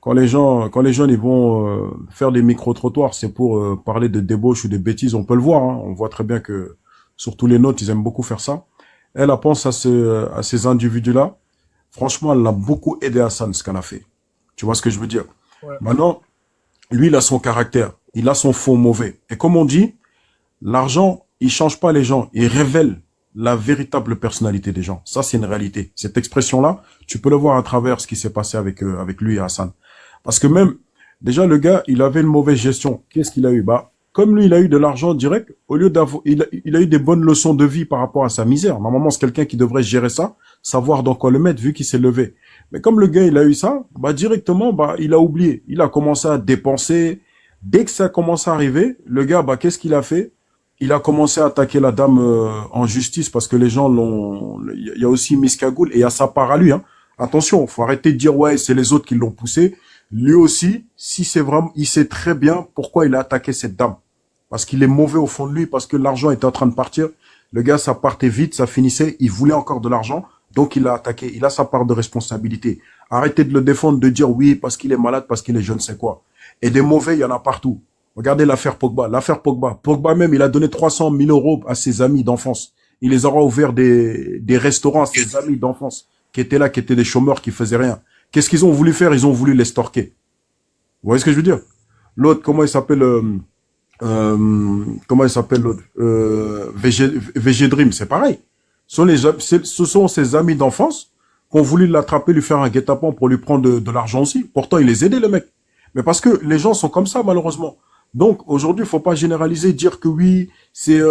Quand les jeunes, ils vont faire des micro-trottoirs, c'est pour parler de débauche ou de bêtises, on peut le voir, hein. On voit très bien que, surtout les nôtres, ils aiment beaucoup faire ça. Elle pense à ces individus-là. Franchement, elle a beaucoup aidé Hassan, ce qu'elle a fait. Tu vois ce que je veux dire? Ouais. Maintenant, lui, il a son caractère. Il a son fond mauvais. Et comme on dit, l'argent, il change pas les gens. Il révèle la véritable personnalité des gens. Ça, c'est une réalité. Cette expression-là, tu peux le voir à travers ce qui s'est passé avec lui et Hassan. Parce que même, déjà, le gars, il avait une mauvaise gestion. Qu'est-ce qu'il a eu? Bah, comme lui, il a eu de l'argent direct, au lieu d'avoir, il a eu des bonnes leçons de vie par rapport à sa misère. Normalement, c'est quelqu'un qui devrait gérer ça, savoir dans quoi le mettre, vu qu'il s'est levé. Mais comme le gars, il a eu ça, bah, directement, bah, il a oublié. Il a commencé à dépenser. Dès que ça a commencé à arriver, le gars, bah, qu'est-ce qu'il a fait? Il a commencé à attaquer la dame en justice parce que les gens l'ont... Il y a aussi Miss Cagoule et il y a sa part à lui. Hein. Attention, faut arrêter de dire ouais, c'est les autres qui l'ont poussé. Lui aussi, si c'est vraiment, il sait très bien pourquoi il a attaqué cette dame. Parce qu'il est mauvais au fond de lui, parce que l'argent était en train de partir. Le gars, ça partait vite, ça finissait. Il voulait encore de l'argent, donc il a attaqué. Il a sa part de responsabilité. Arrêtez de le défendre, de dire oui, parce qu'il est malade, parce qu'il est je ne sais quoi. Et des mauvais, il y en a partout. Regardez l'affaire Pogba. L'affaire Pogba. Pogba même, il a donné 300 000 € à ses amis d'enfance. Il les aura ouvert des restaurants à ses amis d'enfance qui étaient là, qui étaient des chômeurs, qui faisaient rien. Qu'est-ce qu'ils ont voulu faire? Ils ont voulu les stalker. Vous voyez ce que je veux dire? L'autre, comment il s'appelle l'autre? VG Dream, c'est pareil. Ce sont ses amis d'enfance qui ont voulu l'attraper, lui faire un guet-apens pour lui prendre de l'argent aussi. Pourtant, il les aidait, le mec. Mais parce que les gens sont comme ça, malheureusement. Donc, aujourd'hui, il faut pas généraliser, dire que oui, c'est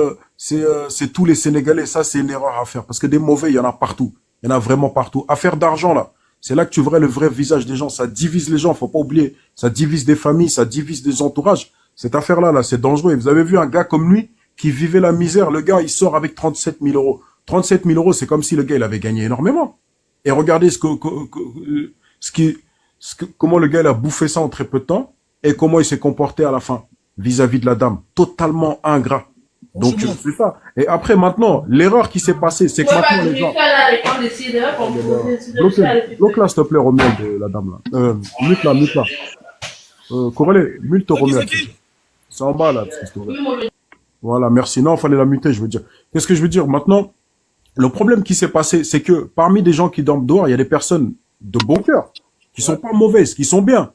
tous les Sénégalais. Ça, c'est une erreur à faire. Parce que des mauvais, il y en a partout. Il y en a vraiment partout. Affaire d'argent, là. C'est là que tu verrais le vrai visage des gens. Ça divise les gens, faut pas oublier. Ça divise des familles, ça divise des entourages. Cette affaire-là, là, c'est dangereux. Et vous avez vu un gars comme lui qui vivait la misère. Le gars, il sort avec 37 000 €. 37 000 €, c'est comme si le gars, il avait gagné énormément. Et regardez comment le gars, il a bouffé ça en très peu de temps et comment il s'est comporté à la fin vis-à-vis de la dame. Totalement ingrat. Donc, c'est ça. Et après, maintenant, l'erreur qui s'est passée, c'est que maintenant, les gens... Bloque-la, s'il te plaît, Romuald, la dame, là. Mute-la. Corolé, mute Romuald. C'est en bas, là. Voilà, merci. Non, fallait la muter, je veux dire. Qu'est-ce que je veux dire? Maintenant, le problème qui s'est passé, c'est que parmi des gens qui dorment dehors, il y a des personnes de bon cœur, qui sont pas mauvaises, qui sont bien.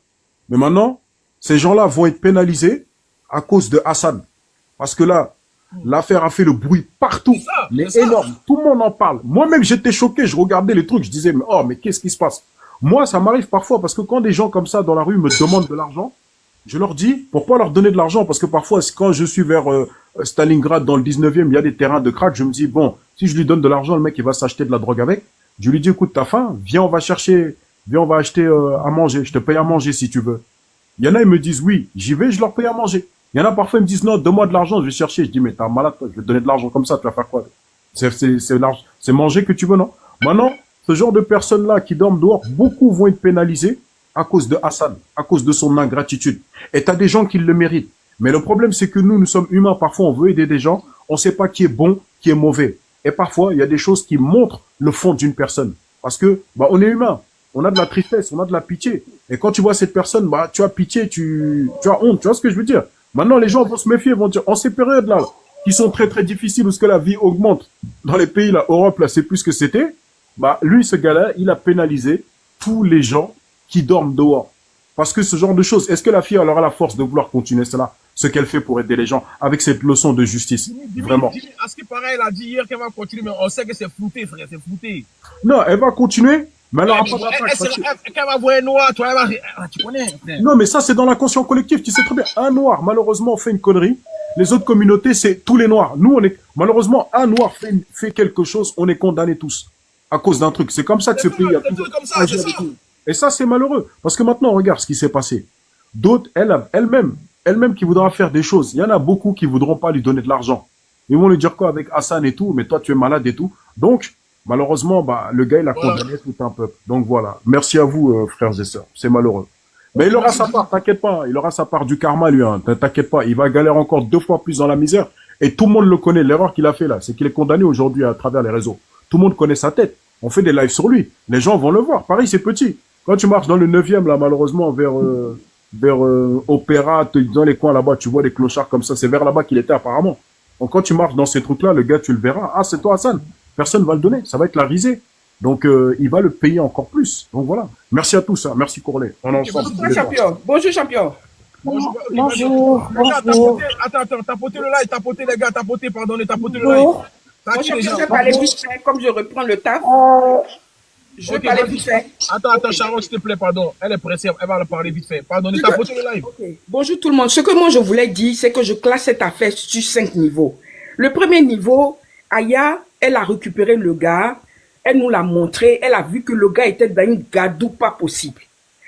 Mais maintenant, ces gens-là vont être pénalisés à cause de Hassan. Parce que là, l'affaire a fait le bruit partout, mais énorme. Tout le monde en parle. Moi-même, j'étais choqué. Je regardais les trucs. Je disais, mais qu'est-ce qui se passe? Moi, ça m'arrive parfois parce que quand des gens comme ça dans la rue me demandent de l'argent, je leur dis, pourquoi leur donner de l'argent? Parce que parfois, quand je suis vers Stalingrad, dans le 19e, il y a des terrains de crack. Je me dis, bon, si je lui donne de l'argent, le mec, il va s'acheter de la drogue avec. Je lui dis, écoute, t'as faim? Viens, on va acheter à manger. Je te paye à manger si tu veux. Il y en a, ils me disent, oui, j'y vais, je leur paye à manger. Il y en a parfois, ils me disent, non, donne-moi de l'argent, je vais chercher. Je dis, mais t'es un malade, toi, je vais te donner de l'argent comme ça, tu vas faire quoi? C'est manger que tu veux, non? Maintenant, ce genre de personnes-là qui dorment dehors, beaucoup vont être pénalisés à cause de Hassan, à cause de son ingratitude. Et t'as des gens qui le méritent. Mais le problème, c'est que nous sommes humains. Parfois, on veut aider des gens. On ne sait pas qui est bon, qui est mauvais. Et parfois, il y a des choses qui montrent le fond d'une personne. Parce que, on est humain. On a de la tristesse, on a de la pitié. Et quand tu vois cette personne, tu as pitié, tu as honte. Tu vois ce que je veux dire? Maintenant, les gens vont se méfier, vont dire, en ces périodes-là, qui sont très, très difficiles, où ce que la vie augmente, dans les pays, là, Europe, là, c'est plus que c'était, lui, ce gars-là, il a pénalisé tous les gens qui dorment dehors. Parce que ce genre de choses, est-ce que la fille, elle aura la force de vouloir continuer cela, ce qu'elle fait pour aider les gens, avec cette leçon de justice? Vraiment. À ce qui paraît, elle a dit hier qu'elle va continuer, mais on sait que c'est flouté, frère, c'est flouté. Non, elle va continuer, mais elle n'aura pas d'impact. Quand elle va voir un noir, toi, elle va... Tu connais, frère. Non, mais ça, c'est dans l'inconscient collectif. Tu sais très bien, un noir, malheureusement, fait une connerie. Les autres communautés, c'est tous les noirs. Nous, malheureusement, un noir fait quelque chose, on est condamnés tous. À cause d'un truc. C'est comme ça que ce pays a toujours agi avec nous. Et ça, c'est malheureux. Parce que maintenant, regarde ce qui s'est passé. D'autres, elle-même qui voudra faire des choses. Il y en a beaucoup qui voudront pas lui donner de l'argent. Ils vont lui dire quoi avec Hassan et tout, mais toi, tu es malade et tout. Donc, malheureusement, le gars, il a condamné tout un peuple. Donc voilà. Merci à vous, frères et sœurs. C'est malheureux. Mais il aura sa part, t'inquiète pas. Il aura sa part du karma, lui. Hein. T'inquiète pas. Il va galérer encore 2 fois plus dans la misère. Et tout le monde le connaît. L'erreur qu'il a fait là, c'est qu'il est condamné aujourd'hui à travers les réseaux. Tout le monde connaît sa tête. On fait des lives sur lui. Les gens vont le voir. Pareil, c'est petit. Quand tu marches dans le 9e, là, malheureusement, vers Opéra, dans les coins là-bas, tu vois des clochards comme ça. C'est vers là-bas qu'il était apparemment. Donc quand tu marches dans ces trucs-là, le gars, tu le verras. Ah, c'est toi, Hassan. Personne va le donner. Ça va être la risée. Donc, il va le payer encore plus. Donc voilà. Merci à tous. Hein. Merci Corley. On est ensemble. Bonjour champion. Bonjour champion. Bonjour. Attends, t'as poté le live, t'as poté les gars, pardonnez, t'as poté le live. Moi, champion, je vais parler vite fait, comme je reprends le taf. Je vais parler vite fait. Attends, Sharon, s'il te plaît, pardon. Elle est pressée, elle va le parler vite fait. Pardonnez, t'as poté le live. Okay. Bonjour tout le monde. Ce que moi je voulais dire, c'est que je classe cette affaire sur 5 niveaux. Le premier niveau, Aya, elle a récupéré le gars. Elle nous l'a montré, elle a vu que le gars était dans une gadoue pas possible.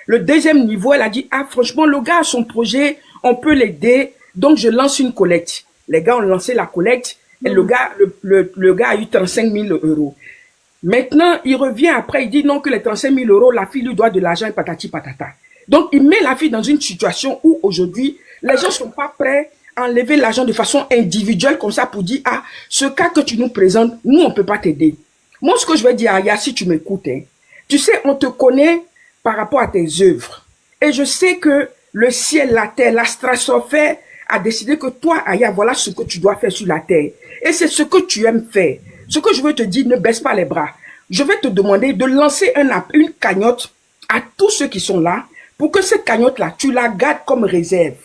Le deuxième niveau, elle a dit, franchement, le gars a son projet, on peut l'aider, donc je lance une collecte. Les gars ont lancé la collecte, et le gars a eu 35 000 euros. Maintenant, il revient après, il dit non, que les 35 000 euros, la fille lui doit de l'argent et patati patata. Donc, il met la fille dans une situation où aujourd'hui, les gens sont pas prêts à enlever l'argent de façon individuelle comme ça pour dire, ce cas que tu nous présentes, nous, on peut pas t'aider. Moi, ce que je vais dire à Aya, si tu m'écoutes, tu sais, on te connaît par rapport à tes œuvres. Et je sais que le ciel, la terre, la stratosphère a décidé que toi, Aya, voilà ce que tu dois faire sur la terre. Et c'est ce que tu aimes faire. Ce que je veux te dire, ne baisse pas les bras. Je vais te demander de lancer une cagnotte à tous ceux qui sont là pour que cette cagnotte-là, tu la gardes comme réserve.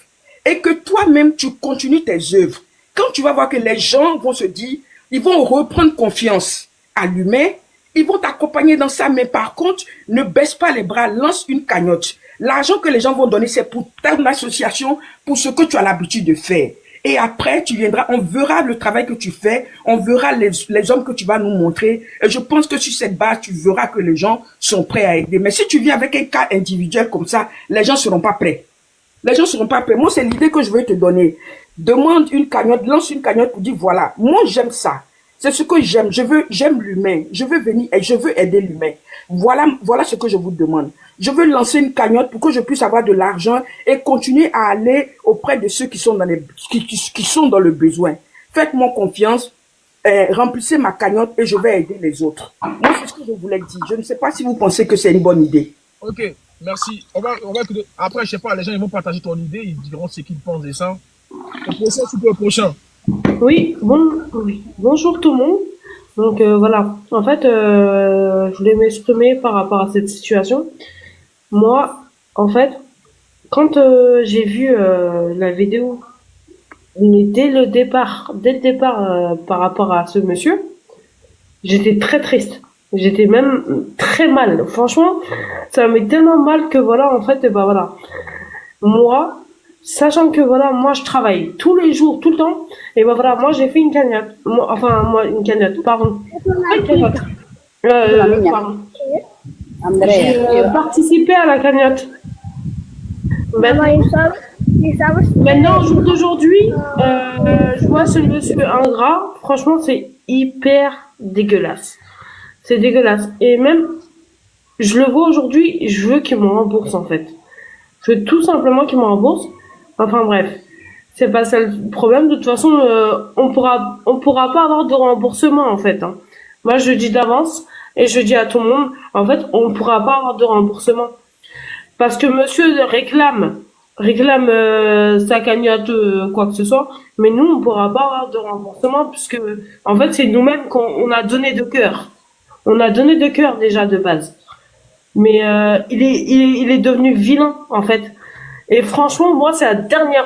Et que toi-même, tu continues tes œuvres. Quand tu vas voir que les gens vont se dire, ils vont reprendre confiance à l'humain, ils vont t'accompagner dans ça, mais par contre, ne baisse pas les bras, lance une cagnotte. L'argent que les gens vont donner, c'est pour ton association, pour ce que tu as l'habitude de faire. Et après, tu viendras, on verra le travail que tu fais, on verra les hommes que tu vas nous montrer. Et je pense que sur cette base, tu verras que les gens sont prêts à aider. Mais si tu viens avec un cas individuel comme ça, les gens seront pas prêts. Les gens seront pas prêts. Moi, c'est l'idée que je veux te donner. Demande une cagnotte, lance une cagnotte pour dire, voilà, moi, j'aime ça. C'est ce que j'aime. J'aime l'humain. Je veux venir et je veux aider l'humain. Voilà ce que je vous demande. Je veux lancer une cagnotte pour que je puisse avoir de l'argent et continuer à aller auprès de ceux qui sont dans le besoin. Faites-moi confiance, remplissez ma cagnotte et je vais aider les autres. Moi, c'est ce que je voulais dire. Je ne sais pas si vous pensez que c'est une bonne idée. Ok, merci. Après, je sais pas, les gens ils vont partager ton idée, ils diront ce qu'ils pensent de ça. Le prochain. Oui, bonjour tout le monde. Donc voilà, en fait, je voulais m'exprimer par rapport à cette situation. Moi, en fait, quand j'ai vu la vidéo, mais dès le départ, par rapport à ce monsieur, j'étais très triste. J'étais même très mal. Franchement, ça m'a mis tellement mal que voilà, en fait, voilà. Moi, sachant que voilà, moi je travaille tous les jours, tout le temps, et voilà, moi j'ai fait une cagnotte. Une cagnotte, pardon. Pardon. J'ai participé à la cagnotte. Maintenant, au jour d'aujourd'hui, je vois ce monsieur ingrat, franchement, c'est hyper dégueulasse. C'est dégueulasse. Et même, je le vois aujourd'hui, je veux qu'il me rembourse, en fait. Je veux tout simplement qu'il me rembourse. Enfin, bref. C'est pas ça le problème. De toute façon, on pourra pas avoir de remboursement, en fait, hein. Moi, je dis d'avance, et je dis à tout le monde, en fait, on pourra pas avoir de remboursement. Parce que monsieur réclame sa cagnotte, quoi que ce soit, mais nous, on pourra pas avoir de remboursement, puisque, en fait, c'est nous-mêmes qu'on a donné de cœur. On a donné de cœur, déjà, de base. Mais, il est devenu vilain, en fait. Et franchement, moi, c'est la dernière